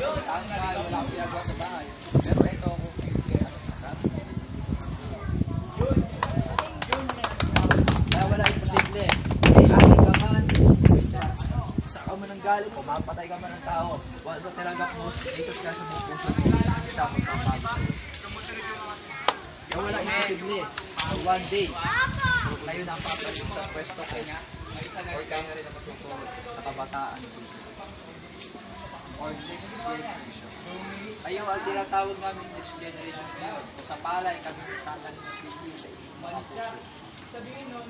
tanggal, wala akong ginagawa sa bahay. Pero ito ako, kaya wala imposible. May ate ka man, saan ka man ang galing, mapapatay ka man ng tao. Wala sa tinagang mo, Jesus ka sa buong puso, siya magpapagod. Kaya wala imposible. So one day, kayo na ang papalit sa pwesto ko niya. O ikaw na rin ang magtuturo sa kabataan. Or next generation. Kayo ang tinatawag namin next generation ngayon. Sa palay, kami tatanong ng Pilipinas sa mga puso. Sabihin nun,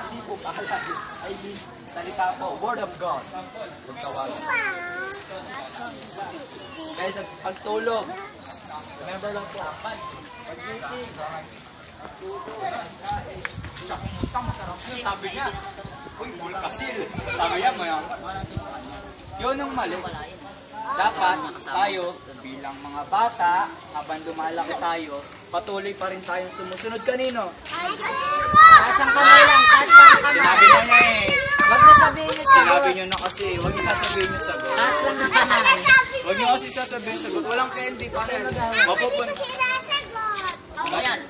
hindi po palay. I mean, salita po, word of God. Huwag tawagin. Kaya sa pagtulog, remember lang po, pag-gising, pagtulog, pagkain. Siya pumunta, masarap yun. Sabi niya, uy, bulkasil. Sabi niya, mayaman. Yun ang mali. Dapat tayo, bilang mga bata, habang lumalaki tayo, patuloy pa rin tayong sumusunod kanino. Taas ang kamay lang, taas ang kamay. Sinabi na niya eh. Wag na sabihin niyo sagot. Sinabi niyo na kasi, huwag niyo sasabihin yung sagot. Taas lang ang kamay. Huwag niyo kasi sasabihin yung sagot. Walang candy pa rin.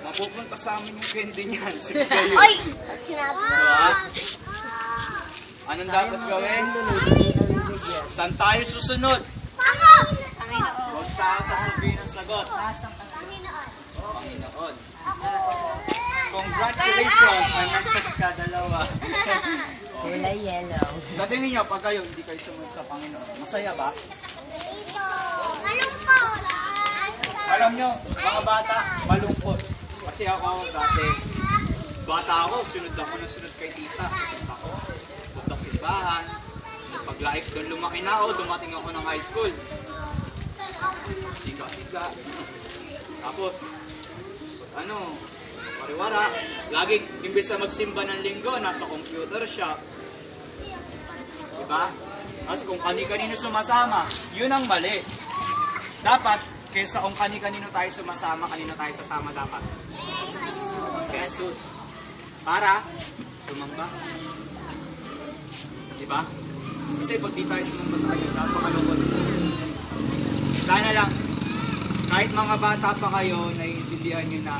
Mapupunta sa amin yung candy niyan. Sige kayo. Oy! Sinabi mo. Diba? Anong dapat gawin? Saan tayo susunod? Ako! Huwag tayo sasabihin ang sagot. Taas ang kamay. Panginoon. Congratulations! May nagtas ka, dalawa. Kulay yellow. Sa tingin niyo, pag kayo hindi kayo sumunod sa Panginoon, masaya ba? Malungkot! Alam niyo, mga bata, malungkot. Kasi ako dati, bata ako, sunod ako ng sunod kay tita. Punta ko, punta sa simbahan. Pag-life doon, lumaki na ako, dumating ako ng high school. Siga-siga. Tapos, pariwara. Laging, imbes na magsimba ng linggo, nasa computer shop. Diba? Kasi kung kani-kanino sumasama, yun ang mali. Dapat, kaysa kung kani-kanino tayo sumasama, kanino tayo sasama dapat? Jesus. Para, sumamba. Diba? Kasi pag di tayo sumamba sa kanya, napakalungkot. Sana lang, kahit mga bata pa kayo, naiintindihan nyo na